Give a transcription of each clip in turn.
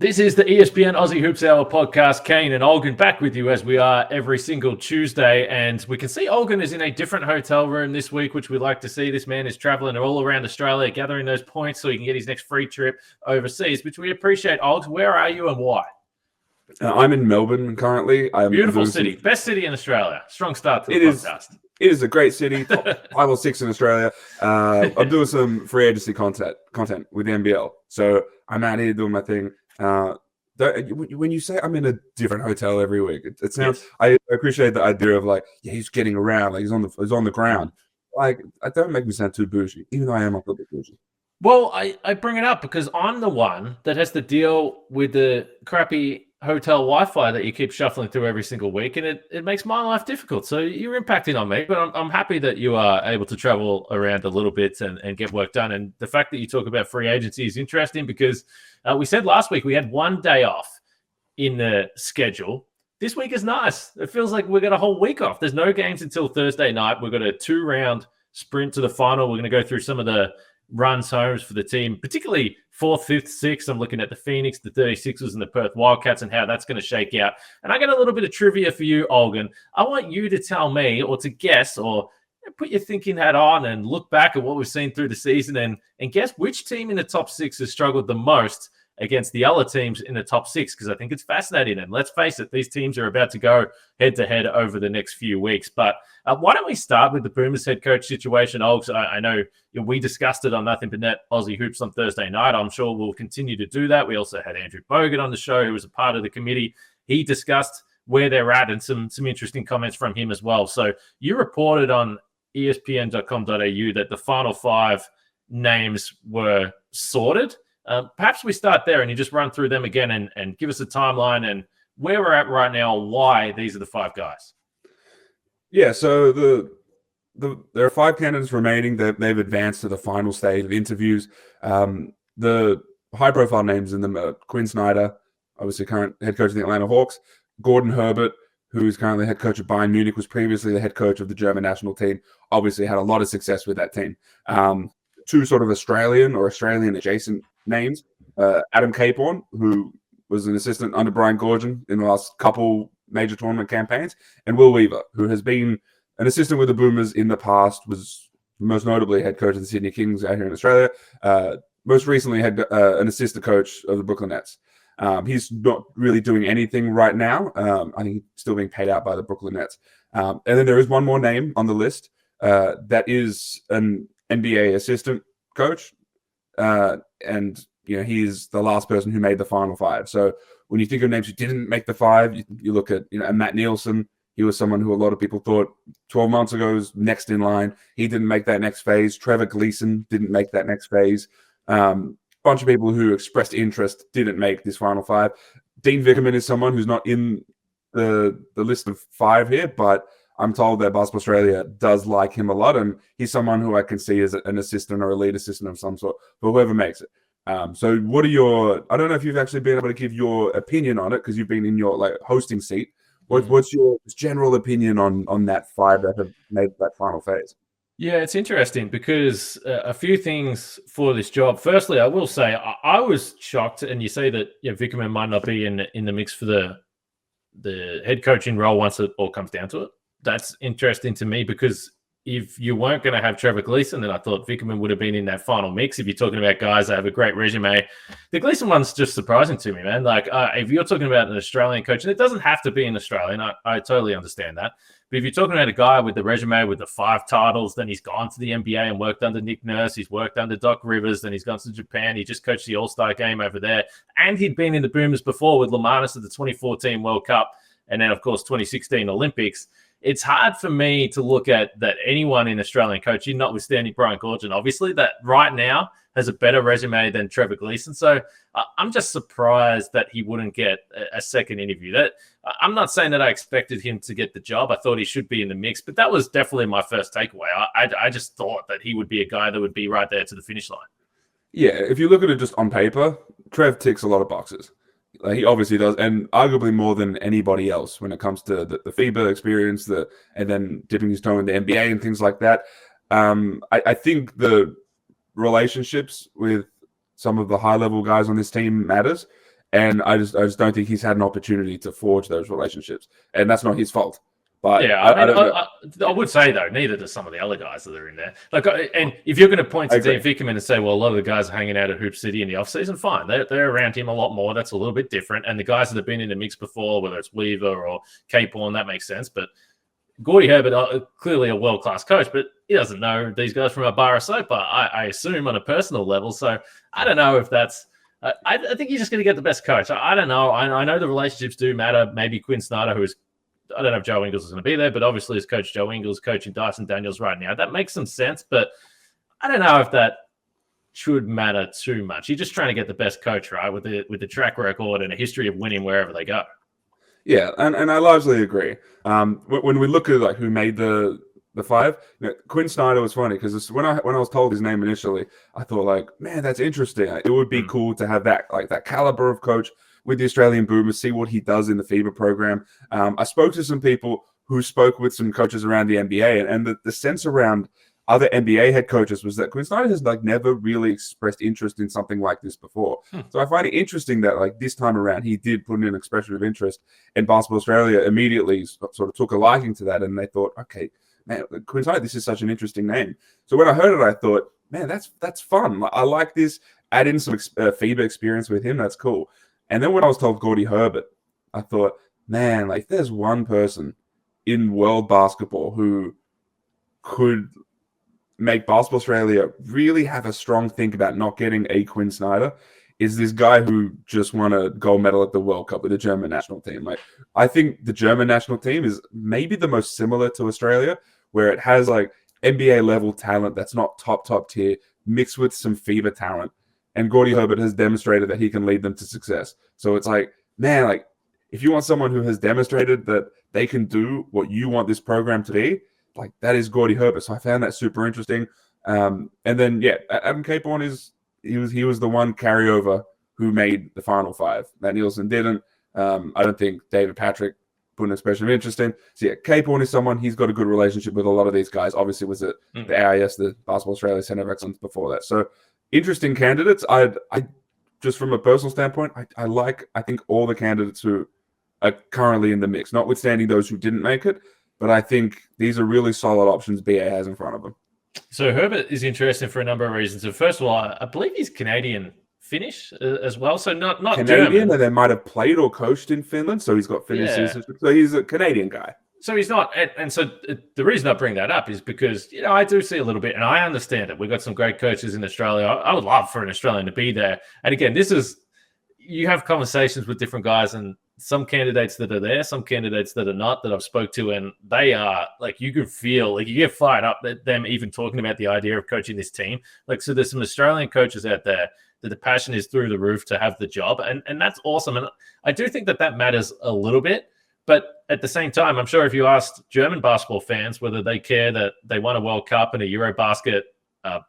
This is the ESPN Aussie Hoops Hour podcast. Kane and Olgun back with you as we are every single Tuesday. And we can see Olgun is in a different hotel room this week, which we like to see. This man is traveling all around Australia, gathering those points so he can get his next free trip overseas, which we appreciate. Olg, where are you and why? I'm in Melbourne currently. Beautiful city. Best city in Australia. Strong start to the podcast. It is a great city. Top 5 or 6 in Australia. I'm doing some free agency content with the NBL. So I'm out here doing my thing. When you say I'm in a different hotel every week, it sounds. Yes. I appreciate the idea of he's getting around, he's on the ground. I don't make me sound too bougie, even though I am a little bit bougie. Well, I bring it up because I'm the one that has to deal with the crappy hotel Wi-Fi that you keep shuffling through every single week, and it makes my life difficult. So you're impacting on me, but I'm happy that you are able to travel around a little bit and get work done. And the fact that you talk about free agency is interesting because we said last week we had one day off in the schedule. This week is nice. It feels like we've got a whole week off. There's no games until Thursday night. We've got a 2-round sprint to the final. We're going to go through some of the runs homes for the team, particularly 4th, 5th, 6th. I'm looking at the Phoenix, the 36ers, and the Perth Wildcats and how that's going to shake out. And I got a little bit of trivia for you, Olgun. I want you to tell me or to guess or put your thinking hat on and look back at what we've seen through the season and guess which team in the top 6 has struggled the most against the other teams in the top 6, because I think it's fascinating. And let's face it, these teams are about to go head-to-head over the next few weeks. But why don't we start with the Boomers head coach situation, Olgs? I know we discussed it on Nothing But Net Aussie Hoops on Thursday night. I'm sure we'll continue to do that. We also had Andrew Bogut on the show, who was a part of the committee. He discussed where they're at and some interesting comments from him as well. So you reported on ESPN.com.au that the final 5 names were sorted. Perhaps we start there and you just run through them again and give us a timeline and where we're at right now, why these are the 5 guys. Yeah, so there are 5 candidates remaining that they've advanced to the final stage of interviews. The high-profile names in them are Quinn Snyder, obviously current head coach of the Atlanta Hawks, Gordon Herbert, who is currently head coach of Bayern Munich, was previously the head coach of the German national team, obviously had a lot of success with that team. 2 sort of Australian or Australian-adjacent names, Adam Caporn, who was an assistant under Brian Goorjian in the last couple major tournament campaigns, and Will Weaver, who has been an assistant with the Boomers in the past, was most notably head coach of the Sydney Kings out here in Australia, most recently had an assistant coach of the Brooklyn Nets. He's not really doing anything right now. I think he's still being paid out by the Brooklyn Nets. And then there is one more name on the list that is an NBA assistant coach, and he's the last person who made the final 5. So when you think of names who didn't make the 5, you look at Matt Nielsen. He was someone who a lot of people thought 12 months ago was next in line. He didn't make that next phase. Trevor Gleeson didn't make that next phase. Bunch of people who expressed interest didn't make this final 5. Dean Vickerman is someone who's not in the list of 5 here, but I'm told that Basketball Australia does like him a lot, and he's someone who I can see as an assistant or a lead assistant of some sort for whoever makes it. So what are I don't know if you've actually been able to give your opinion on it because you've been in your hosting seat. What's your general opinion on that 5 that have made that final phase? Yeah, it's interesting because a few things for this job. Firstly, I will say I was shocked, and you say that Vickerman might not be in the mix for the head coaching role once it all comes down to it. That's interesting to me because if you weren't going to have Trevor Gleeson, then I thought Vickerman would have been in that final mix. If you're talking about guys that have a great resume, the Gleeson one's just surprising to me, man. If you're talking about an Australian coach, and it doesn't have to be an Australian, I totally understand that. But if you're talking about a guy with the resume with the 5 titles, then he's gone to the NBA and worked under Nick Nurse. He's worked under Doc Rivers. Then he's gone to Japan. He just coached the All-Star game over there. And he'd been in the Boomers before with Lamanis at the 2014 World Cup. And then, of course, 2016 Olympics. It's hard for me to look at that anyone in Australian coaching, notwithstanding Brian Goorjian, obviously, that right now has a better resume than Trevor Gleeson. So I'm just surprised that he wouldn't get a second interview. I'm not saying that I expected him to get the job. I thought he should be in the mix, but that was definitely my first takeaway. I just thought that he would be a guy that would be right there to the finish line. Yeah, if you look at it just on paper, Trev ticks a lot of boxes. He obviously does, and arguably more than anybody else when it comes to the FIBA experience, and then dipping his toe in the NBA and things like that. I think the relationships with some of the high-level guys on this team matters, And I just don't think he's had an opportunity to forge those relationships, and that's not his fault. But yeah, I don't know. I would say though, neither do some of the other guys that are in there. Like, and if you're going to point to Dean Vickerman and say, well, a lot of the guys are hanging out at Hoop City in the off season, fine, they're around him a lot more. That's a little bit different. And the guys that have been in the mix before, whether it's Weaver or Cape-Horn, that makes sense. But Gordy Herbert, clearly a world class coach, but he doesn't know these guys from a bar of soap. I assume on a personal level. So I don't know if that's. I think you're just going to get the best coach. I don't know. I know the relationships do matter. Maybe Quinn Snyder, who is, I don't know if Joe Ingles is going to be there, but obviously as coach Joe Ingles coaching Dyson Daniels right now, that makes some sense. But I don't know if that should matter too much. You're just trying to get the best coach, right, with the track record and a history of winning wherever they go. Yeah, and I largely agree. When we look at like who made the five, Quinn Snyder was funny because when I was told his name initially, I thought like, man, that's interesting. It would be cool to have that caliber of coach with the Australian Boomers, see what he does in the FIBA program. I spoke to some people who spoke with some coaches around the NBA, and the sense around other NBA head coaches was that Quinn Snyder has never really expressed interest in something like this before. So I find it interesting that this time around he did put in an expression of interest, and Basketball Australia immediately sort of took a liking to that, and they thought, okay, man, Quinn Snyder, this is such an interesting name. So when I heard it, I thought, man, that's fun. I like this. Add in some FIBA experience with him. That's cool. And then when I was told Gordy Herbert, I thought, man, if there's one person in world basketball who could make Basketball Australia really have a strong think about not getting a Quinn Snyder, is this guy who just won a gold medal at the World Cup with the German national team. I think the German national team is maybe the most similar to Australia, where it has NBA level talent that's not top tier, mixed with some FIBA talent. And Gordy Herbert has demonstrated that he can lead them to success. So it's man, if you want someone who has demonstrated that they can do what you want this program to be, that is Gordy Herbert. So I found that super interesting. And then, Adam Cape-Horn he was the one carryover who made the final five. Matt Nielsen didn't. I don't think David Patrick put an expression of interest in. So Cape-Horn is someone, he's got a good relationship with a lot of these guys. Obviously was at the AIS, the Basketball Australia Centre of Excellence before that. So interesting candidates. I just from a personal standpoint, I think all the candidates who are currently in the mix, notwithstanding those who didn't make it. But I think these are really solid options BA has in front of them. So Herbert is interesting for a number of reasons. So first of all, I believe he's Canadian Finnish as well. So not Canadian, German. And they might have played or coached in Finland. So he's got Finnish citizenship. So he's a Canadian guy. So he's not. And so the reason I bring that up is because, I do see a little bit, and I understand it. We've got some great coaches in Australia. I would love for an Australian to be there. And again, you have conversations with different guys, and some candidates that are there, some candidates that are not, that I've spoke to, and they are you can feel you get fired up at them even talking about the idea of coaching this team. So there's some Australian coaches out there that the passion is through the roof to have the job, and that's awesome. And I do think that matters a little bit, but at the same time, I'm sure if you asked German basketball fans whether they care that they won a World Cup and a Eurobasket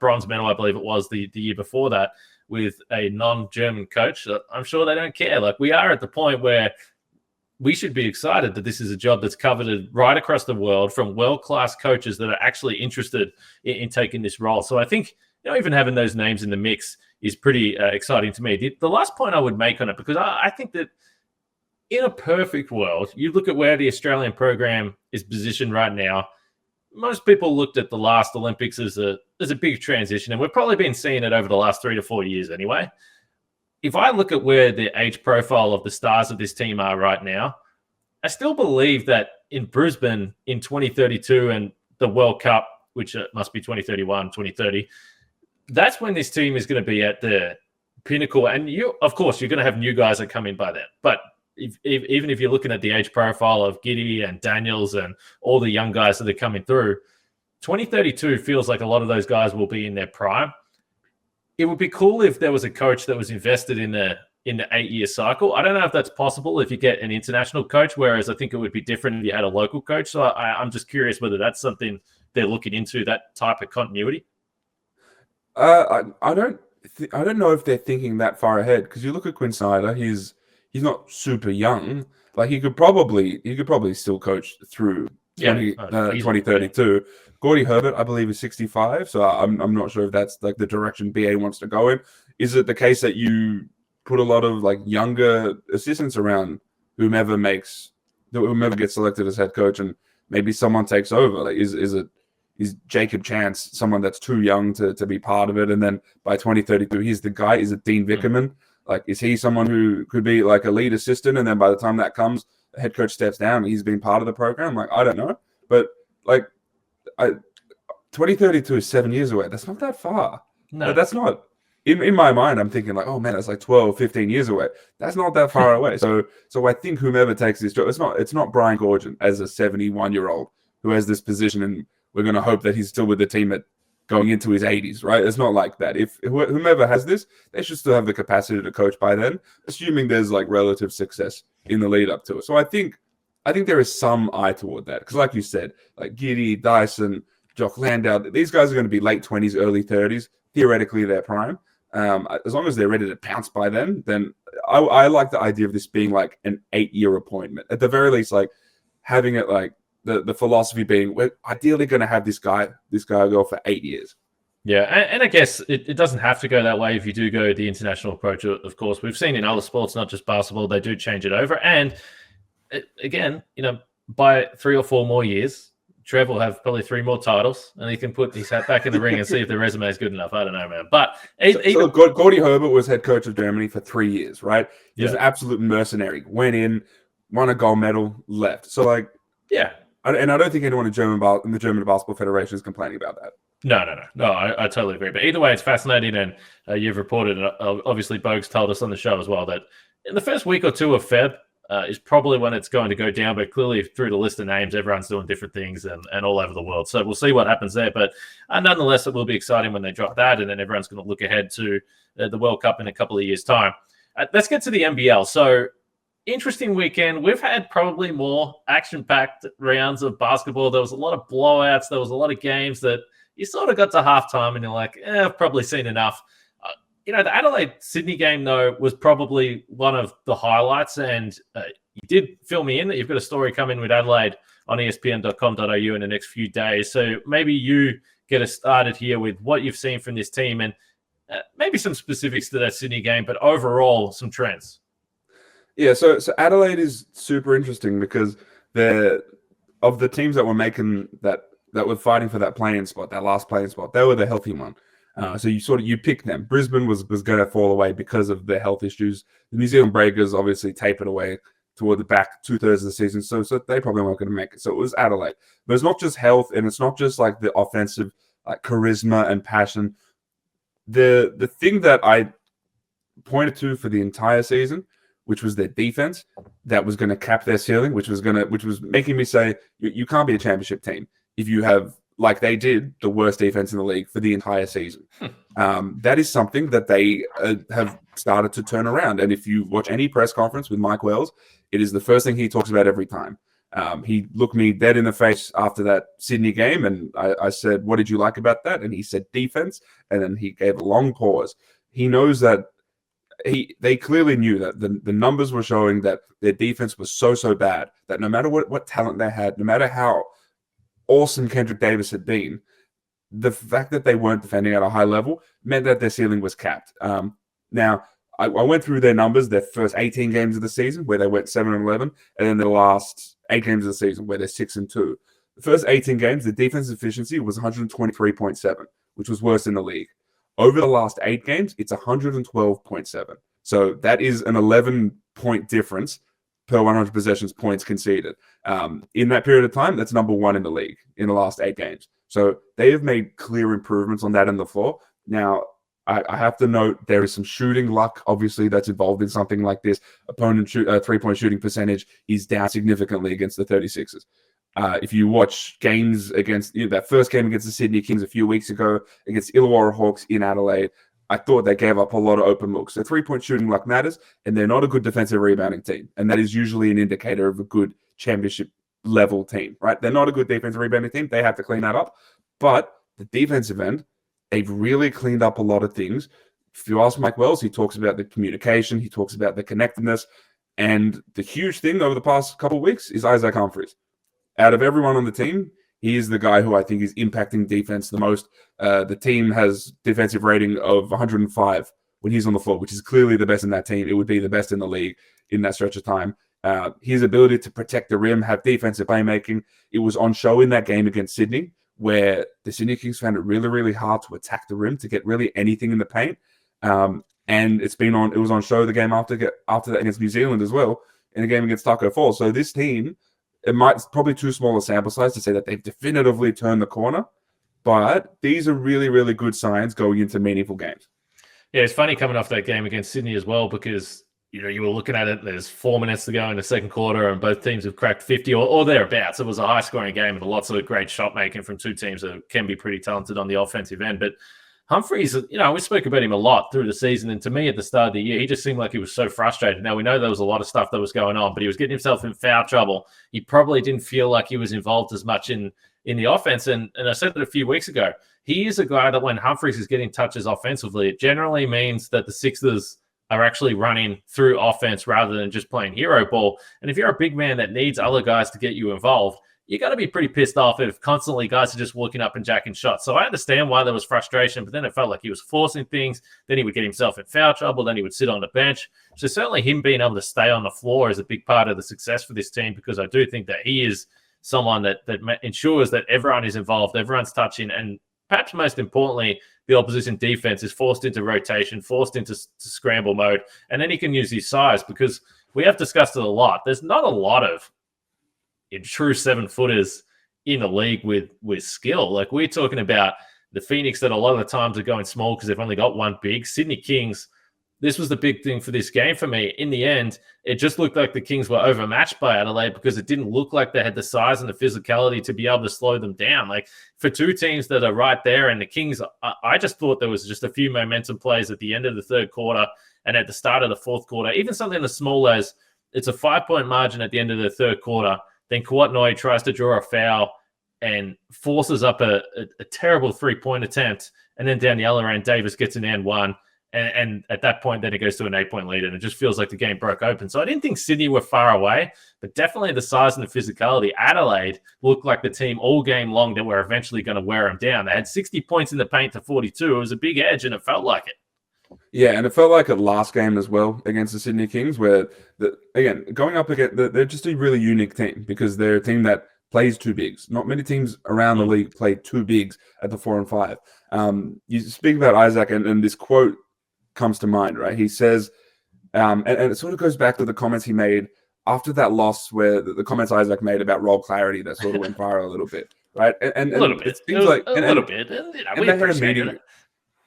bronze medal, I believe it was the year before that, with a non-German coach, I'm sure they don't care. We are at the point where we should be excited that this is a job that's coveted right across the world from world-class coaches that are actually interested in taking this role. So I think, even having those names in the mix is pretty exciting to me. The last point I would make on it, because I think that in a perfect world, you look at where the Australian program is positioned right now, most people looked at the last Olympics as a big transition, and we've probably been seeing it over the last 3 to 4 years anyway. If I look at where the age profile of the stars of this team are right now, I still believe that in Brisbane in 2032 and the World Cup, which must be 2031, 2030, that's when this team is going to be at the pinnacle. And of course, you're going to have new guys that come in by then. But even if you're looking at the age profile of Giddy and Daniels and all the young guys that are coming through, 2032 feels like a lot of those guys will be in their prime. It would be cool if there was a coach that was invested in the 8-year cycle. I don't know if that's possible if you get an international coach, whereas I think it would be different if you had a local coach. So I'm just curious whether that's something they're looking into, that type of continuity. I don't know if they're thinking that far ahead, because you look at Quinn Snyder, he's not super young. He could probably still coach through 2032. Gordy Herbert, I believe, is 65. So I'm not sure if that's the direction BA wants to go in. Is it the case that you put a lot of like younger assistants around whomever gets selected as head coach, and maybe someone takes over. Like, is Jacob Chance someone that's too young to be part of it? And then by 2032, he's the guy. Is it Dean Vickerman? Like, is he someone who could be like a lead assistant? And then by the time that comes, the head coach steps down. He's been part of the program. Like, I don't know, but like, 2032 is 7 years away. That's not that far. No, like, that's not. In my mind, I'm thinking like, oh man, that's like 12, 15 years away. That's not that far away. So I think whomever takes this job, it's not Brian Gorgon as a 71-year-old who has this position, and we're going to hope that he's still with the team at going into his 80s, right? It's not like that. If whomever has this, they should still have the capacity to coach by then, assuming there's like relative success in the lead up to it. So I think there is some eye toward that, because like you said, like Giddy, Dyson, Jock Landau, these guys are going to be late 20s, early 30s, theoretically their prime. As long as they're ready to pounce by then I like the idea of this being like an 8-year appointment. At the very least, like having it like the philosophy being we're ideally going to have this guy go for 8 years. Yeah, and I guess it doesn't have to go that way if you do go the international approach. Of course, we've seen in other sports, not just basketball, they do change it over. And again, by 3 or 4 more years, Trev will have probably 3 more titles, and he can put his hat back in the ring and see if the resume is good enough. I don't know, man. But so Gordy Herbert was head coach of Germany for 3 years, right? He was an absolute mercenary. Went in, won a gold medal, left. So like, yeah. And I don't think anyone in the German Basketball Federation is complaining about that. No, I totally agree. But either way, it's fascinating, and you've reported, and obviously Bogues told us on the show as well, that in the first week or two of Feb is probably when it's going to go down. But clearly through the list of names, everyone's doing different things and all over the world. So we'll see what happens there. But nonetheless, it will be exciting when they drop that, and then everyone's going to look ahead to the World Cup in a couple of years' time. Let's get to the NBL. So interesting weekend. We've had probably more action-packed rounds of basketball. There was a lot of blowouts. There was a lot of games that you sort of got to halftime and you're like, I've probably seen enough. The Adelaide-Sydney game, though, was probably one of the highlights. And you did fill me in that you've got a story coming with Adelaide on espn.com.au in the next few days. So maybe you get us started here with what you've seen from this team and maybe some specifics to that Sydney game, but overall some trends. Yeah, so Adelaide is super interesting because of the teams that were making that were fighting for that playing spot, that last playing spot, they were the healthy one. So you pick them. Brisbane was going to fall away because of their health issues. The New Zealand Breakers obviously tapered away toward the back 2/3 of the season, so they probably weren't going to make it. So it was Adelaide, but it's not just health, and it's not just like the offensive like charisma and passion. The thing that I pointed to for the entire season, which was their defense, that was going to cap their ceiling, which was making me say you can't be a championship team if you have, like they did, the worst defense in the league for the entire season. That is something that they have started to turn around. And if you watch any press conference with Mike Wells, it is the first thing he talks about every time. He looked me dead in the face after that Sydney game, and I said, "What did you like about that?" And he said, "Defense." And then he gave a long pause. He knows that they clearly knew that the numbers were showing that their defense was so bad that no matter what talent they had, no matter how awesome Kendrick Davis had been, the fact that they weren't defending at a high level meant that their ceiling was capped. Now, I went through their numbers, their first 18 games of the season where they went 7-11, and then the last 8 games of the season where they're 6-2. The first 18 games, the defense efficiency was 123.7, which was worse in the league. Over the last 8 games, it's 112.7. So that is an 11-point difference per 100 possessions points conceded. In that period of time, that's number 1 in the league in the last 8 games. So they have made clear improvements on that in the floor. Now, I have to note there is some shooting luck, obviously, that's involved in something like this. Opponent three-point shooting percentage is down significantly against the 36ers. If you watch games against that first game against the Sydney Kings a few weeks ago, against Illawarra Hawks in Adelaide, I thought they gave up a lot of open looks. So three-point shooting luck matters, and they're not a good defensive rebounding team. And that is usually an indicator of a good championship level team, right? They're not a good defensive rebounding team. They have to clean that up. But the defensive end, they've really cleaned up a lot of things. If you ask Mike Wells, he talks about the communication, he talks about the connectedness, and the huge thing over the past couple of weeks is Isaac Humphries. Out of everyone on the team, he is the guy who I think is impacting defense the most. The team has defensive rating of 105 when he's on the floor, which is clearly the best in that team. It would be the best in the league in that stretch of time. His ability to protect the rim, have defensive playmaking, it was on show in that game against Sydney, where the Sydney Kings found it really, really hard to attack the rim, to get really anything in the paint. And it was on show the game after that against New Zealand as well, in a game against Taco Falls. So this team, it's probably too small a sample size to say that they've definitively turned the corner, but these are really, really good signs going into meaningful games. Yeah, it's funny coming off that game against Sydney as well, because you were looking at it, there's 4 minutes to go in the second quarter, and both teams have cracked 50 or thereabouts. It was a high-scoring game and lots of great shot making from two teams that can be pretty talented on the offensive end. But Humphries, we spoke about him a lot through the season, and to me at the start of the year, he just seemed like he was so frustrated. Now, we know there was a lot of stuff that was going on, but he was getting himself in foul trouble. He probably didn't feel like he was involved as much in the offense, and I said it a few weeks ago. He is a guy that when Humphries is getting touches offensively, it generally means that the Sixers are actually running through offense rather than just playing hero ball. And if you're a big man that needs other guys to get you involved, you got to be pretty pissed off if constantly guys are just walking up and jacking shots. So I understand why there was frustration, but then it felt like he was forcing things. Then he would get himself in foul trouble. Then he would sit on the bench. So certainly him being able to stay on the floor is a big part of the success for this team, because I do think that he is someone that ensures that everyone is involved, everyone's touching, and perhaps most importantly, the opposition defense is forced into rotation, forced into scramble mode, and then he can use his size, because we have discussed it a lot. There's not a lot of true 7-footers in the league with skill. Like, we're talking about the Phoenix that a lot of the times are going small because they've only got one big. Sydney Kings, this was the big thing for this game for me. In the end, it just looked like the Kings were overmatched by Adelaide, because it didn't look like they had the size and the physicality to be able to slow them down. Like, for two teams that are right there, and the Kings, I just thought there was just a few momentum plays at the end of the third quarter and at the start of the fourth quarter. Even something as small as it's a 5-point margin at the end of the third quarter. Then Kawatnoi tries to draw a foul and forces up a terrible 3-point attempt. And then down the other end, Davis gets an and one. And at that point, then it goes to an 8-point lead, and it just feels like the game broke open. So I didn't think Sydney were far away, but definitely the size and the physicality. Adelaide looked like the team all game long that were eventually going to wear them down. They had 60 points in the paint to 42. It was a big edge, and it felt like it. Yeah, and it felt like a last game as well against the Sydney Kings, where, going up against, they're just a really unique team, because they're a team that plays two bigs. Not many teams around the league play two bigs at the 4 and 5. You speak about Isaac, and this quote comes to mind, right? He says, and it sort of goes back to the comments he made after that loss, where the comments Isaac made about role clarity that sort of went viral a little bit, right? And a little bit. It seems like a little bit. We appreciated it.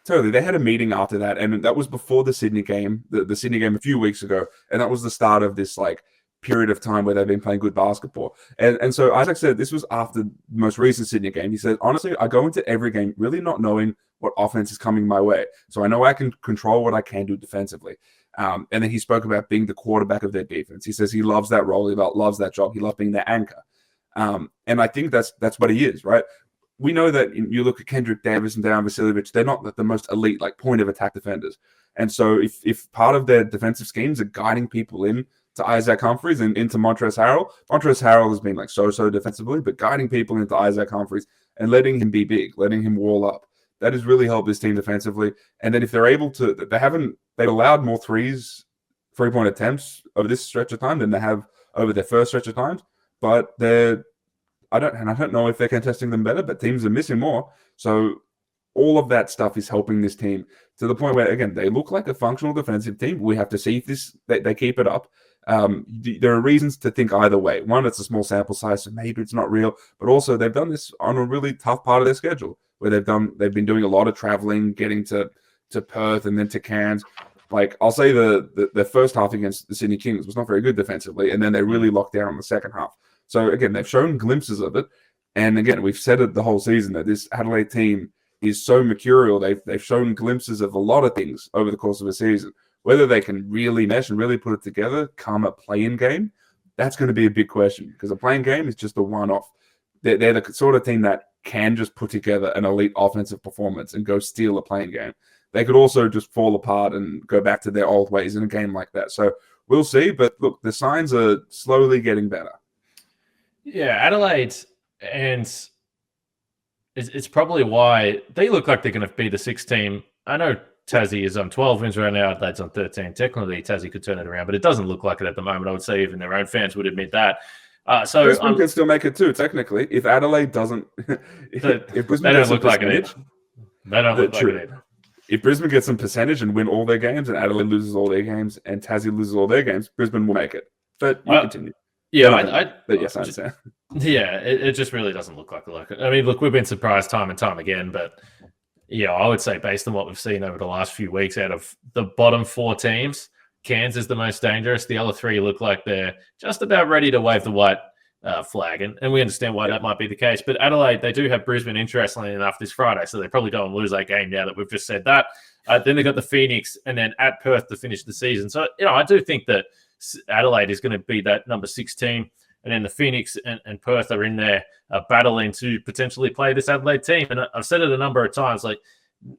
Totally. They had a meeting after that, and that was before the Sydney game, the Sydney game a few weeks ago, and that was the start of this period of time where they've been playing good basketball. And so Isaac said this was after the most recent Sydney game. He said, honestly, I go into every game really not knowing what offense is coming my way. So I know I can control what I can do defensively. And then he spoke about being the quarterback of their defense. He says he loves that role. He loves that job. He loves being their anchor. And I think that's what he is, right? We know that you look at Kendrick Davis and Dejan Vasiljevic, they're not the most elite, point of attack defenders. And so if part of their defensive schemes are guiding people in to Isaac Humphries and into Montrezl Harrell has been so defensively, but guiding people into Isaac Humphries and letting him be big, letting him wall up, that has really helped this team defensively. And then if they're able to, they've allowed more 3-point attempts over this stretch of time than they have over their first stretch of times. But I don't know if they're contesting them better, but teams are missing more. So all of that stuff is helping this team to the point where, again, they look like a functional defensive team. We have to see if they keep it up. There are reasons to think either way. One, it's a small sample size, so maybe it's not real. But also, they've done this on a really tough part of their schedule, where they've been doing a lot of traveling, getting to Perth and then to Cairns. I'll say the first half against the Sydney Kings was not very good defensively, and then they really locked down on the second half. So again, they've shown glimpses of it, and again, we've said it the whole season that this Adelaide team is so mercurial. They've shown glimpses of a lot of things over the course of a season. Whether they can really mesh and really put it together, come a play-in game, that's going to be a big question, because a play-in game is just a one-off. They're the sort of team that can just put together an elite offensive performance and go steal a play-in game. They could also just fall apart and go back to their old ways in a game like that. So we'll see. But look, the signs are slowly getting better. Yeah, Adelaide, and it's probably why they look like they're going to be the 6th team. I know Tassie is on 12 wins right now. Adelaide's on 13. Technically, Tassie could turn it around, but it doesn't look like it at the moment. I would say even their own fans would admit that. So Brisbane can still make it too, technically. If Adelaide doesn't, if Brisbane they don't look like it. They don't look like it. If Brisbane gets some percentage and win all their games, and Adelaide loses all their games, and Tassie loses all their games, Brisbane will make it. But you continue. Yeah, but yes, I understand. Yeah, it just really doesn't look like it. I mean, look, we've been surprised time and time again, but yeah, I would say based on what we've seen over the last few weeks, out of the bottom 4 teams, Cairns is the most dangerous. The other 3 look like they're just about ready to wave the white flag, and we understand why that might be the case. But Adelaide, they do have Brisbane, interestingly enough, this Friday, so they probably go and lose that game now that we've just said that. Then they got the Phoenix, and then at Perth to finish the season. So, I do think that Adelaide is going to be that number 6 team, and then the Phoenix and Perth are in there battling to potentially play this Adelaide team. And I've said it a number of times, like,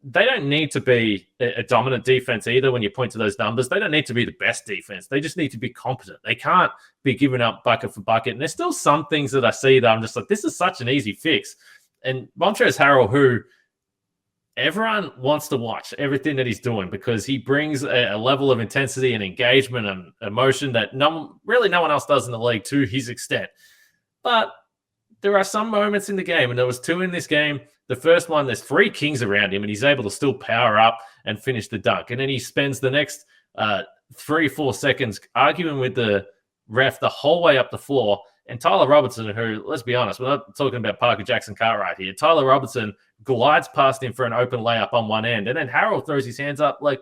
they don't need to be a dominant defense either. When you point to those numbers, they don't need to be the best defense. They just need to be competent. They can't be giving up bucket for bucket. And there's still some things that I see that I'm just like, this is such an easy fix. And Montrezl Harrell, who everyone wants to watch everything that he's doing because he brings a level of intensity and engagement and emotion that no one else does in the league to his extent. But there are some moments in the game, and there was 2 in this game. The first one, there's 3 kings around him, and he's able to still power up and finish the dunk. And then he spends the next 3-4 seconds arguing with the ref the whole way up the floor. And Tyler Robertson, who, let's be honest, we're not talking about Parker Jackson-Cartwright here. Tyler Robertson glides past him for an open layup on one end, and then Harrell throws his hands up like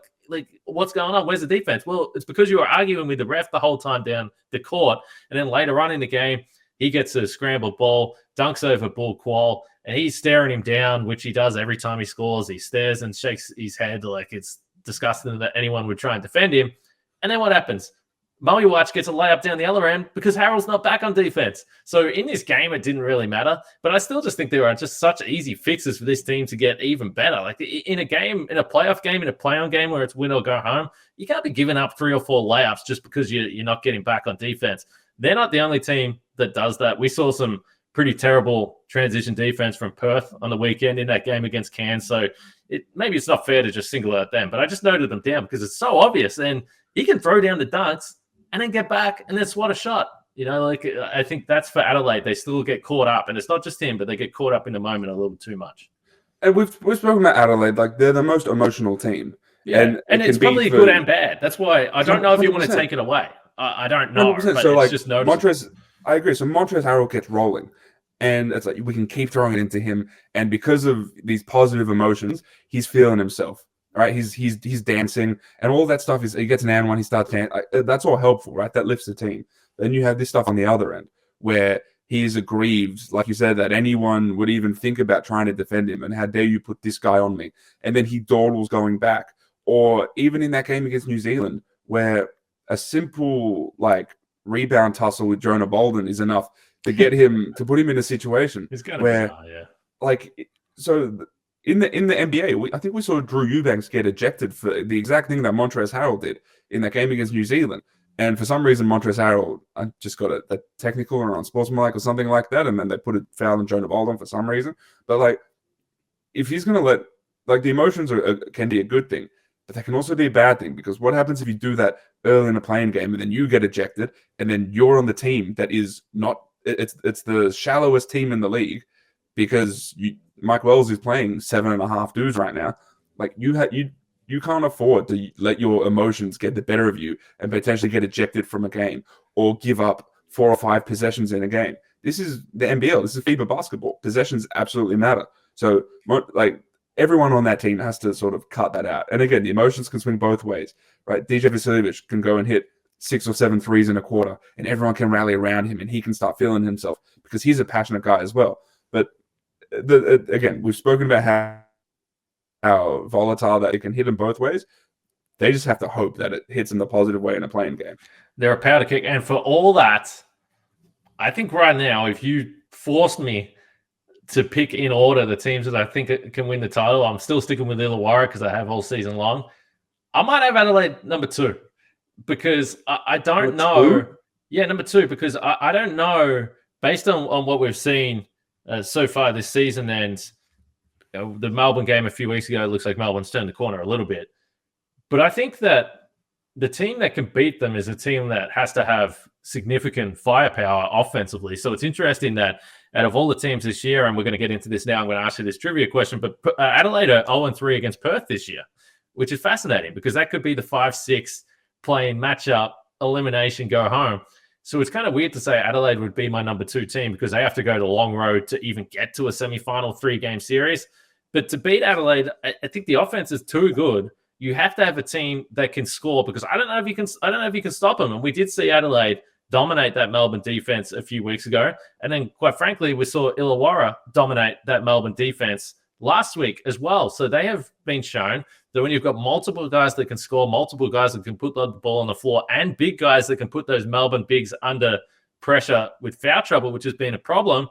what's going on? Where's the defense? Well, it's because you were arguing with the ref the whole time down the court. And then later on in the game, he gets a scrambled ball, dunks over Bull Qual, and he's staring him down, which he does every time he scores. He stares and shakes his head like it's disgusting that anyone would try and defend him. And then what happens? Mully Watch gets a layup down the other end because Harrell's not back on defense. So in this game, it didn't really matter. But I still just think there are just such easy fixes for this team to get even better. Like in a game, in a playoff game, in a play-on game where it's win or go home, you can't be giving up 3 or 4 layups just because you're not getting back on defense. They're not the only team that does that. We saw some pretty terrible transition defense from Perth on the weekend in that game against Cairns. So maybe it's not fair to just single out them, but I just noted them down because it's so obvious. And he can throw down the dunks and then get back and then swat a shot. I think that's for Adelaide. They still get caught up, and it's not just him, but they get caught up in the moment a little too much. And we've spoken about Adelaide, like they're the most emotional team. Yeah, and it's probably good and bad. That's why I don't know if you want to take it away. I don't know. But so it's just noticeable. I agree. So Montrezl Harrell gets rolling, and it's like we can keep throwing it into him, and because of these positive emotions, he's feeling himself. Right, he's dancing, and all that stuff he gets an and one, he starts dancing. That's all helpful, right? That lifts the team. Then you have this stuff on the other end where he is aggrieved, like you said, that anyone would even think about trying to defend him, and how dare you put this guy on me? And then he dawdles going back, or even in that game against New Zealand, where a simple rebound tussle with Jonah Bolden is enough to get him to put him in a situation where, In the NBA, I think we saw Drew Eubanks get ejected for the exact thing that Montrezl Harrell did in that game against New Zealand. And for some reason, Montrezl Harrell just got a technical or unsportsmanlike or something like that, and then they put a foul on Jonah Bolden for some reason. But if he's going to let the emotions can be a good thing, but they can also be a bad thing, because what happens if you do that early in a playing game and then you get ejected, and then you're on the team that is not it's the shallowest team in the league because Mike Wells is playing 7.5 dudes right now. You can't afford to let your emotions get the better of you and potentially get ejected from a game or give up 4 or 5 possessions in a game. This is the NBL. This is FIBA basketball. Possessions absolutely matter. So everyone on that team has to sort of cut that out. And again, the emotions can swing both ways, right? DJ Vasiljevic can go and hit 6 or 7 threes in a quarter, and everyone can rally around him, and he can start feeling himself because he's a passionate guy as well. But again, we've spoken about how volatile that it can hit in both ways. They just have to hope that it hits in the positive way in a playing game. They're a powder kick. And for all that, I think right now, if you forced me to pick in order the teams that I think can win the title, I'm still sticking with Illawarra because I have all season long. I might have Adelaide number 2 because I don't know. Yeah, number 2, because I don't know, based on what we've seen so far this season, and the Melbourne game a few weeks ago, it looks like Melbourne's turned the corner a little bit. But I think that the team that can beat them is a team that has to have significant firepower offensively. So it's interesting that out of all the teams this year, and we're going to get into this now, I'm going to ask you this trivia question, but Adelaide are 0-3 against Perth this year, which is fascinating because that could be the 5-6 playing matchup, elimination, go home. So it's kind of weird to say Adelaide would be my number 2 team because they have to go the long road to even get to a semi-final 3-game series. But to beat Adelaide, I think the offense is too good. You have to have a team that can score because I don't know if you can stop them. And we did see Adelaide dominate that Melbourne defense a few weeks ago. And then, quite frankly, we saw Illawarra dominate that Melbourne defense last week as well. So they have been shown that when you've got multiple guys that can score, multiple guys that can put the ball on the floor, and big guys that can put those Melbourne bigs under pressure with foul trouble, which has been a problem,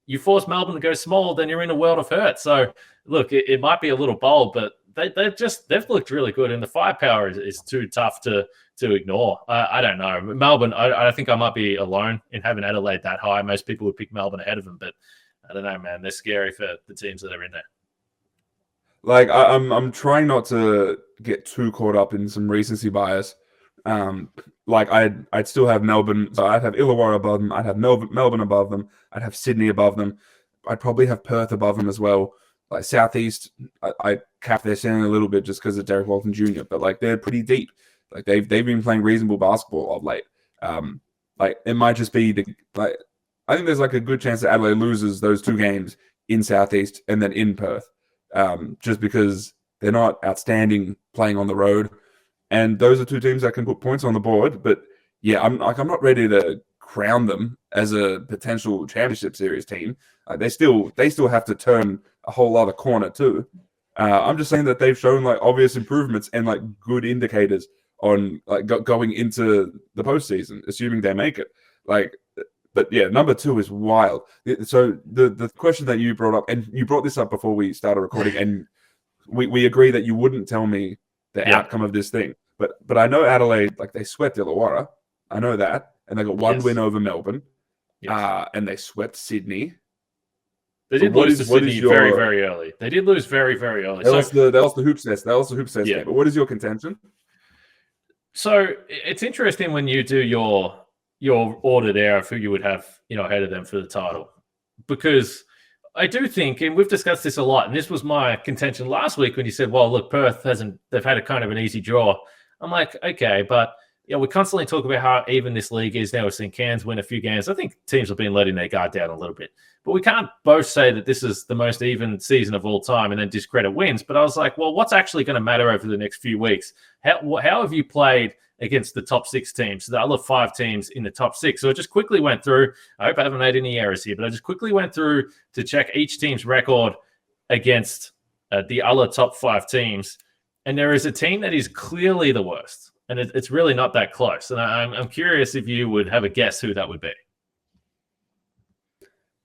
you force Melbourne to go small, then you're in a world of hurt. So, look, it might be a little bold, but they've looked really good, and the firepower is too tough to ignore. I don't know. Melbourne, I think I might be alone in having Adelaide that high. Most people would pick Melbourne ahead of them, but I don't know, man. They're scary for the teams that are in there. Like I'm trying not to get too caught up in some recency bias. Like I'd still have Melbourne, so I'd have Illawarra above them. I'd have Melbourne above them. I'd have Sydney above them. I'd probably have Perth above them as well. Like Southeast, I cap their ceiling a little bit just because of Derek Walton Jr. But like they're pretty deep. Like they've been playing reasonable basketball of late. Like it might just be I think there's like a good chance that Adelaide loses those 2 games in Southeast and then in Perth, just because they're not outstanding playing on the road. And those are 2 teams that can put points on the board. But yeah, I'm not ready to crown them as a potential championship series team. They still have to turn a whole other corner too. I'm just saying that they've shown like obvious improvements and like good indicators on like going into the postseason, assuming they make it. Like, but yeah, number 2 is wild. So the question that you brought up, and you brought this up before we started recording, and we agree that you wouldn't tell me the outcome of this thing. But I know Adelaide, like they swept Illawarra. I know that. And they got 1 win over Melbourne. And they swept Sydney. They did lose to Sydney very, very early. They did lose very, very early. They lost the hoops test. Game. But what is your contention? So it's interesting when you do your order there of who you would have, ahead of them for the title. Because I do think, and we've discussed this a lot, and this was my contention last week when you said, well, look, Perth they've had a kind of an easy draw. I'm like, okay, but we constantly talk about how even this league is now. We're seeing Cairns win a few games. I think teams have been letting their guard down a little bit. But we can't both say that this is the most even season of all time and then discredit wins. But I was like, well, what's actually going to matter over the next few weeks? How have you played against the top 6 teams, the other 5 teams in the top 6? So I just quickly went through. I hope I haven't made any errors here, but I just quickly went through to check each team's record against the other top 5 teams. And there is a team that is clearly the worst. And it's really not that close. And I'm curious if you would have a guess who that would be.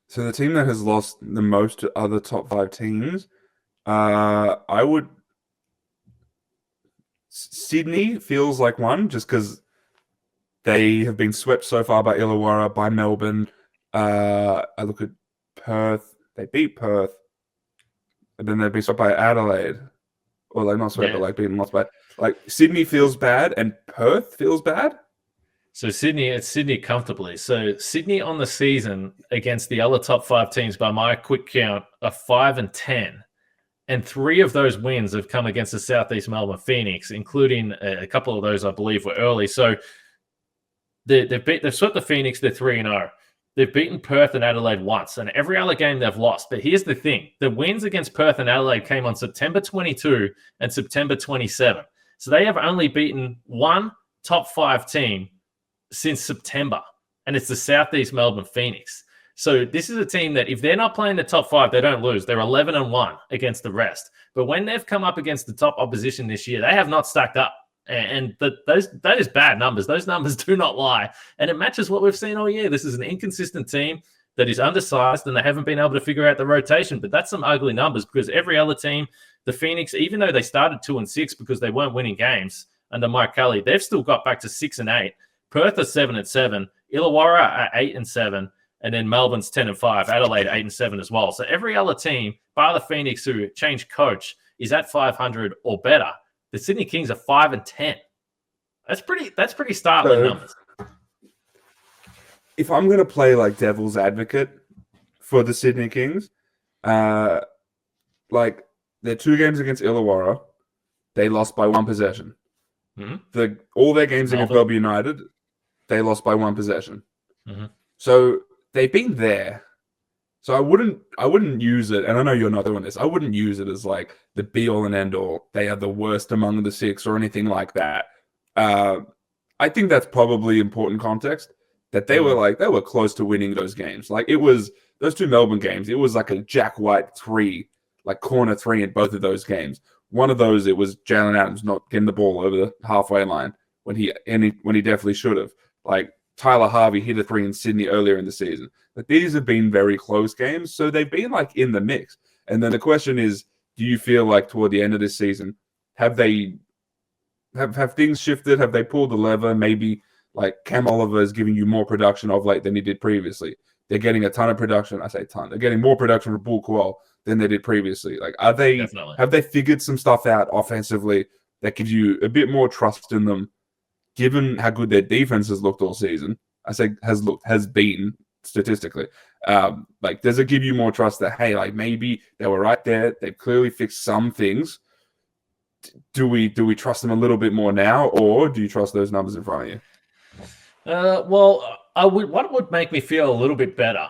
So the team that has lost the most to other top 5 teams, I would... Sydney feels like one, just because they have been swept so far by Illawarra, by Melbourne. I look at Perth. They beat Perth. And then they've been swept by Adelaide. Or like not swept, but like being lost by... Like Sydney feels bad and Perth feels bad. So it's Sydney comfortably. So Sydney on the season against the other top 5 teams, by my quick count, are 5-10. And 3 of those wins have come against the Southeast Melbourne Phoenix, including a couple of those, I believe, were early. So they've swept the Phoenix. They're 3-0. They've beaten Perth and Adelaide once, and every other game they've lost. But here's the thing: the wins against Perth and Adelaide came on September 22 and September 27. So they have only beaten 1 top 5 team since September, and it's the Southeast Melbourne Phoenix. So this is a team that if they're not playing the top 5, they don't lose. They're 11-1 against the rest. But when they've come up against the top opposition this year, they have not stacked up. And that is bad numbers. Those numbers do not lie. And it matches what we've seen all year. This is an inconsistent team that is undersized, and they haven't been able to figure out the rotation. But that's some ugly numbers, because every other team, the Phoenix, even though they started 2-6 because they weren't winning games under Mike Kelly, they've still got back to 6-8. Perth are 7-7. Illawarra are 8-7. And then Melbourne's 10-5, Adelaide 8-7 as well. So every other team, bar the Phoenix, who changed coach, is at 500 or better. The Sydney Kings are 5-10. That's pretty startling numbers. If I'm going to play like devil's advocate for the Sydney Kings, like their 2 games against Illawarra, they lost by 1 possession. Mm-hmm. All their games against Melbourne United, they lost by 1 possession. Mm-hmm. So they've been there. So I wouldn't use it, and I know you're not doing this. I wouldn't use it as like the be all and end all. They are the worst among the 6 or anything like that. I think that's probably important context that they were close to winning those games. Like it was those 2 Melbourne games. It was like a Jack White 3, like corner 3 in both of those games. One of those, it was Jalen Adams not getting the ball over the halfway line when he definitely should have. Like Tyler Harvey hit a 3 in Sydney earlier in the season. But these have been very close games, so they've been like in the mix. And then the question is, do you feel like toward the end of this season, have things shifted? Have they pulled the lever? Maybe like Cam Oliver is giving you more production of late than he did previously. They're getting a ton of production. I say ton. They're getting more production from Bull Kuol than they did previously. Like, have they figured some stuff out offensively that gives you a bit more trust in them, given how good their defense has looked all season? I say has been statistically. Like, does it give you more trust that, hey, like maybe they were right there? They've clearly fixed some things. Do we trust them a little bit more now, or do you trust those numbers in front of you? Well, what would make me feel a little bit better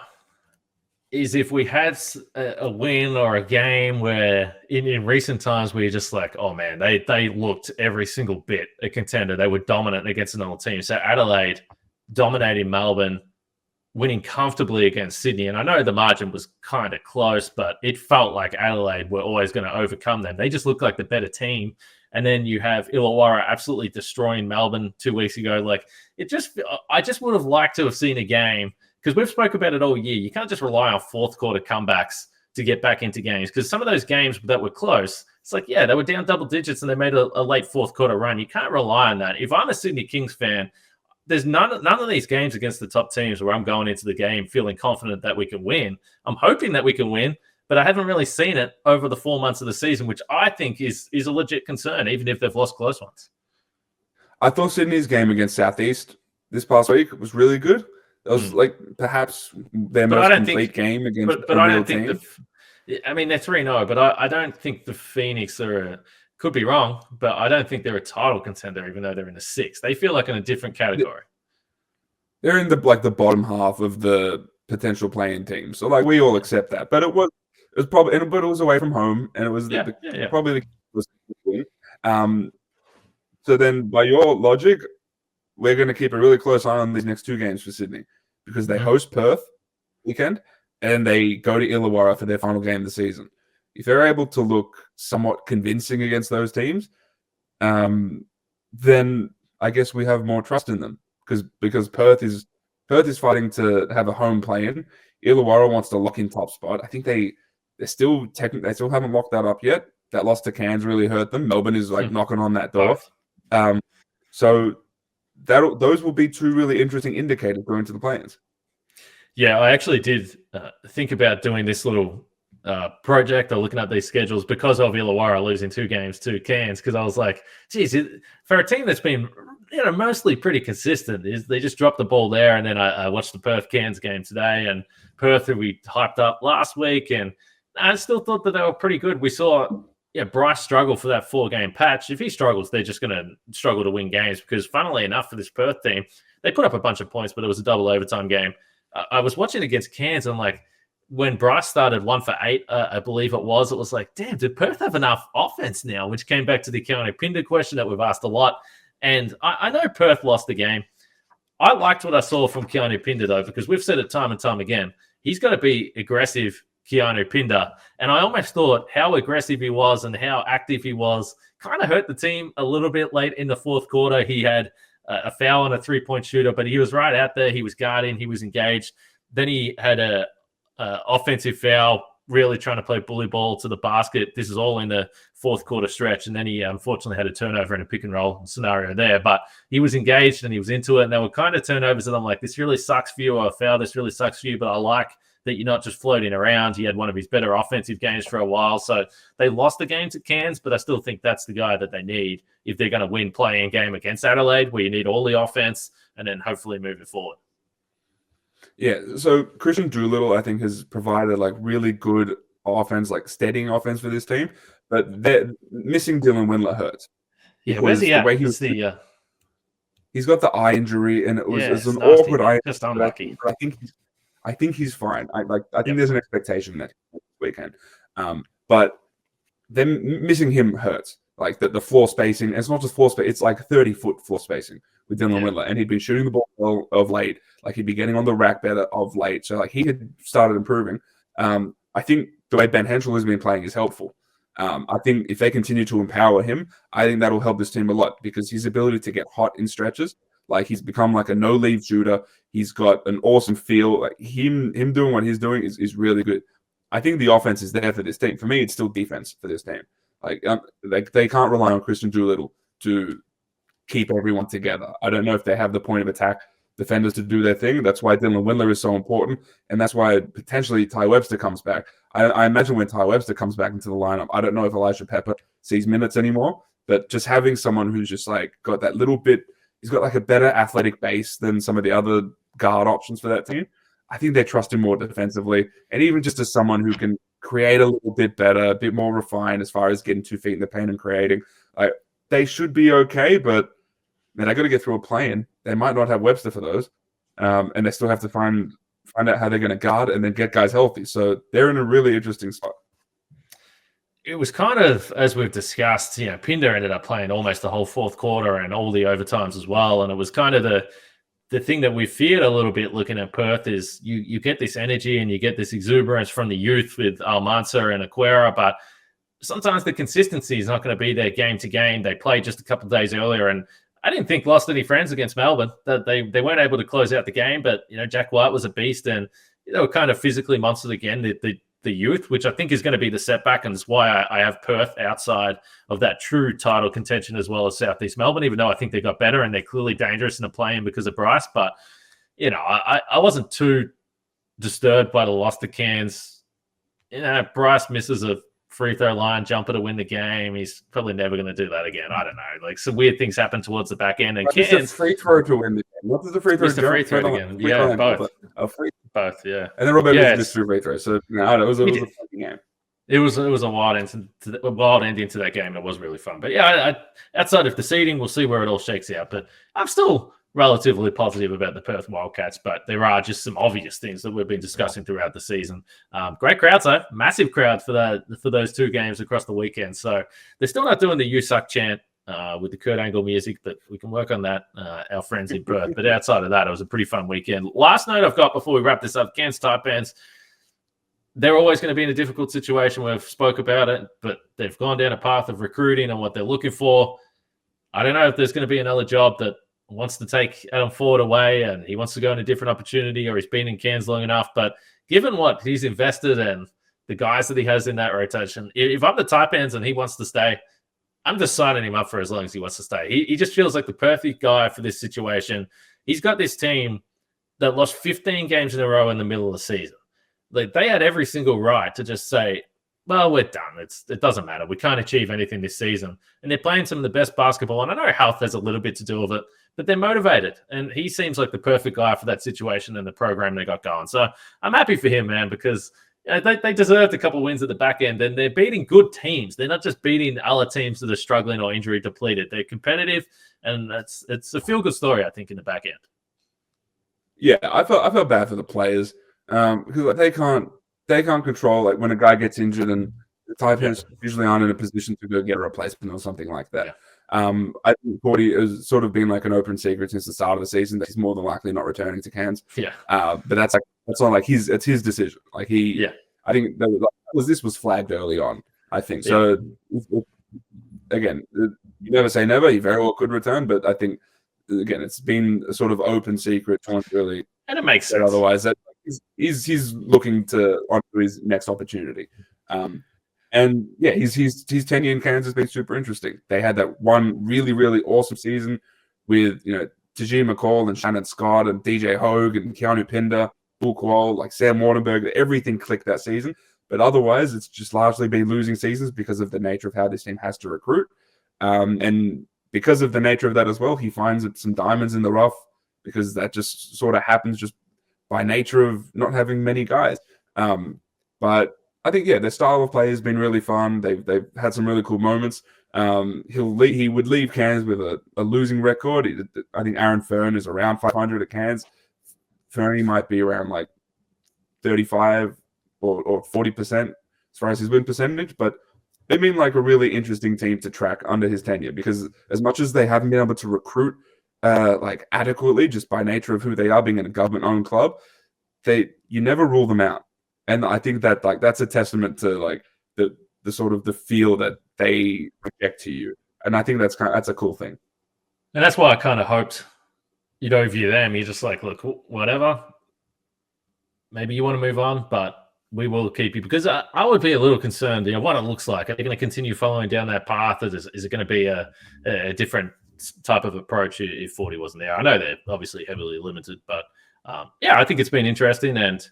is if we had a win or a game where in recent times we were just like, oh man, they looked every single bit a contender. They were dominant against another team. So Adelaide dominating Melbourne, winning comfortably against Sydney. And I know the margin was kind of close, but it felt like Adelaide were always going to overcome them. They just looked like the better team. And then you have Illawarra absolutely destroying Melbourne 2 weeks ago. Like I just would have liked to have seen a game, because we've spoke about it all year. You can't just rely on fourth quarter comebacks to get back into games, because some of those games that were close, it's like, yeah, they were down double digits and they made a late fourth quarter run. You can't rely on that. If I'm a Sydney Kings fan, there's none of these games against the top teams where I'm going into the game feeling confident that we can win. I'm hoping that we can win, but I haven't really seen it over the 4 months of the season, which I think is a legit concern, even if they've lost close ones. I thought Sydney's game against Southeast this past week was really good. It was like perhaps their most complete game against a real team. I mean, they're 3-0, but I don't think the Phoenix could be wrong, but I don't think they're a title contender, even though they're in the 6th. They feel like in a different category. They're in the bottom half of the potential playing team. So like we all accept that. But it was probably, but it was away from home, and it was probably the win. So then by your logic, we're going to keep a really close eye on these next 2 games for Sydney, because they host Perth weekend and they go to Illawarra for their final game of the season. If they're able to look somewhat convincing against those teams, then I guess we have more trust in them, because Perth is fighting to have a home play-in. Illawarra wants to lock in top spot. I think they still haven't locked that up yet. That loss to Cairns really hurt them. Melbourne is like knocking on that door. So those will be 2 really interesting indicators going to the play-ins. Yeah, I actually did think about doing this little project or looking at these schedules because of Illawarra losing 2 games to Cairns, because I was like, geez, for a team that's been mostly pretty consistent, they just dropped the ball there. And then I watched the Perth Cairns game today, and Perth, who we hyped up last week, and I still thought that they were pretty good. We saw Bryce struggle for that 4-game patch. If he struggles, they're just going to struggle to win games, because funnily enough for this Perth team, they put up a bunch of points, but it was a double overtime game. I was watching against Cairns, and like when Bryce started 1 for 8, I believe it was like, damn, did Perth have enough offense now? Which came back to the Keanu Pinder question that we've asked a lot. And I know Perth lost the game. I liked what I saw from Keanu Pinder, though, because we've said it time and time again. He's got to be aggressive, Keanu Pinder. And I almost thought how aggressive he was and how active he was kind of hurt the team a little bit late in the fourth quarter. He had a foul on a 3-point shooter, but he was right out there. He was guarding. He was engaged. Then he had a offensive foul, really trying to play bully ball to the basket. This is all in the fourth quarter stretch. And then he unfortunately had a turnover in a pick and roll scenario there. But he was engaged and he was into it. And they were kind of turnovers that I'm like, this really sucks for you, or a foul, this really sucks for you. But I like that you're not just floating around. He had one of his better offensive games for a while. So they lost the games at Cairns, but I still think that's the guy that they need if they're going to win playing game against Adelaide, where you need all the offense and then hopefully move it forward. Yeah, so Christian Doolittle, I think, has provided like really good offense, like steadying offense for this team. But they're missing Dylan Windler hurts. Yeah, where's he at? He's got the eye injury, and it's an nasty, awkward eye. Just unlucky. But I think he's fine. I think there's an expectation that weekend. But them missing him hurts. Like the floor spacing, and it's not just floor space, it's like 30-foot floor spacing with Dylan Windler. And he'd been shooting the ball well of late. Like he'd be getting on the rack better of late. So like he had started improving. I think the way Ben Henschel has been playing is helpful. I think if they continue to empower him, I think that'll help this team a lot because his ability to get hot in stretches, like he's become like a no-leave shooter. He's got an awesome feel. Like him doing what he's doing is really good. I think the offense is there for this team. For me, it's still defense for this team. Like they can't rely on Christian Doolittle to keep everyone together. I don't know if they have the point of attack defenders to do their thing. That's why Dylan Windler is so important, and that's why potentially Ty Webster comes back. I imagine when Ty Webster comes back into the lineup, I don't know if Elijah Pepper sees minutes anymore, but just having someone who's just like got that little bit, he's got like a better athletic base than some of the other guard options for that team. I think they trust him more defensively, and even just as someone who can create a little bit better, a bit more refined as far as getting 2 feet in the paint and creating. Like they should be okay, but man, I got to get through a play-in. They might not have Webster for those, and they still have to find out how they're going to guard and then get guys healthy. So they're in a really interesting spot. It was kind of, as we've discussed, Pinder ended up playing almost the whole fourth quarter and all the overtimes as well, and it was kind of the thing that we feared a little bit looking at Perth is you get this energy and you get this exuberance from the youth with Almansa and Aquera, but sometimes the consistency is not going to be there game to game. They played just a couple of days earlier, and I didn't think lost any friends against Melbourne. That they weren't able to close out the game, but Jack White was a beast, and they were kind of physically monsters again. The youth, which I think is going to be the setback, and it's why I have Perth outside of that true title contention as well as Southeast Melbourne, even though I think they got better and they're clearly dangerous in the play-in because of Bryce. But, I wasn't too disturbed by the loss to Cairns. Bryce misses a free throw line jumper to win the game. He's probably never going to do that again. I don't know. Like some weird things happen towards the back end. And Cairns, a free throw to win the game. What does the free throw? Missed a free throw again. Yeah, both. Both, yeah. And then Robert missed 2 free throws. So no, it was a fucking game. It was a wild ending to that game. It was really fun. But yeah, outside of the seeding, we'll see where it all shakes out. But I'm still relatively positive about the Perth Wildcats, but there are just some obvious things that we've been discussing throughout the season. Great crowds, though. Massive crowd for those 2 games across the weekend. So they're still not doing the "You Suck" chant with the Kurt Angle music, but we can work on that, our friends in Perth. But outside of that, it was a pretty fun weekend. Last note I've got before we wrap this up, Cairns Taipans, they're always going to be in a difficult situation. We've spoke about it, but they've gone down a path of recruiting and what they're looking for. I don't know if there's going to be another job that wants to take Adam Ford away and he wants to go in a different opportunity, or he's been in Cairns long enough. But given what he's invested and the guys that he has in that rotation, if I'm the Taipans and he wants to stay, I'm just signing him up for as long as he wants to stay. He just feels like the perfect guy for this situation. He's got this team that lost 15 games in a row in the middle of the season. Like they had every single right to just say, well, we're done. It doesn't matter. We can't achieve anything this season. And they're playing some of the best basketball. And I know health has a little bit to do with it, but they're motivated. And he seems like the perfect guy for that situation and the program they got going. So I'm happy for him, man, because they deserved a couple of wins at the back end. And they're beating good teams. They're not just beating other teams that are struggling or injury depleted. They're competitive. And it's a feel-good story, I think, in the back end. Yeah, I felt bad for the players because they can't control like when a guy gets injured, and the Taipans usually aren't in a position to go get a replacement or something like that. Yeah. I think Gordy has sort of been like an open secret since the start of the season that he's more than likely not returning to Cairns. Yeah, but that's not like it's his decision. Like I think this was flagged early on. I think so. Again, you never say never. He very well could return, but I think again it's been a sort of open secret. Really, and it makes sense. Otherwise, that he's looking onto his next opportunity. And yeah, his tenure in Cairns has been super interesting. They had that one really, really awesome season with Tajee McCall and Shannon Scott and DJ Hogue and Keanu Pinder, full qual, like Sam Wardenberg, everything clicked that season. But otherwise, it's just largely been losing seasons because of the nature of how this team has to recruit. And because of the nature of that as well, he finds some diamonds in the rough because that just sort of happens just by nature of not having many guys. But I think, their style of play has been really fun. They've had some really cool moments. He would leave Cairns with a losing record. I think Aaron Fern is around 500 at Cairns. Fernie might be around like 35 or 40% as far as his win percentage, but they've been like a really interesting team to track under his tenure because as much as they haven't been able to recruit like adequately just by nature of who they are, being in a government-owned club, you never rule them out. And I think that like that's a testament to like the sort of the feel that they project to you. And I think that's a cool thing. And that's why I kind of hoped you don't view them. You're just like, look, whatever. Maybe you want to move on, but we will keep you, because I would be a little concerned, what it looks like. Are they going to continue following down that path? Is it going to be a different type of approach if 40 wasn't there? I know they're obviously heavily limited, but I think it's been interesting, and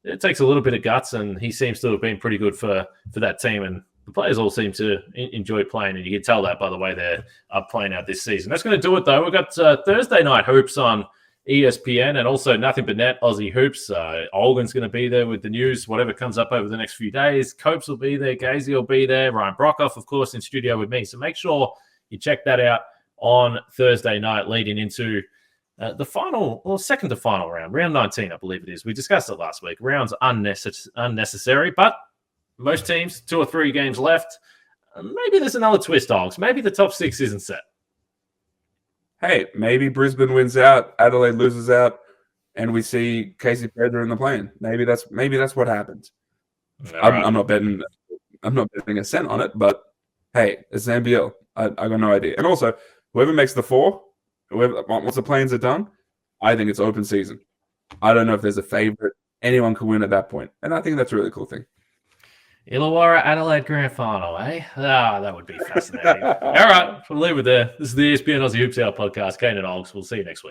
it takes a little bit of guts, and he seems to have been pretty good for that team, and the players all seem to enjoy playing, and you can tell that by the way they're playing out this season. That's going to do it, though. We've got Thursday night hoops on ESPN, and also Nothing But Net Aussie Hoops. Olgun's going to be there with the news, whatever comes up over the next few days. Copes will be there. Gazy will be there. Ryan Brockhoff, of course, in studio with me. So make sure you check that out on Thursday night leading into the final, or second to final round, round 19, I believe it is. We discussed it last week. Rounds unnecessary, but most teams, 2 or 3 games left. Maybe there's another twist, Dogs. Maybe the top 6 isn't set. Hey, maybe Brisbane wins out, Adelaide loses out, and we see Casey Pedro in the plane. Maybe that's what happens. I'm not betting a cent on it, but hey, it's the NBL. I got no idea. And also, whoever makes the 4, once the planes are done, I think it's open season. I don't know if there's a favorite. Anyone can win at that point, and I think that's a really cool thing. Illawarra Adelaide Grand Final, eh? That would be fascinating. All right, we'll leave it there. This is the ESPN Aussie Hoops Hour podcast. Kane and Olgun. We'll see you next week.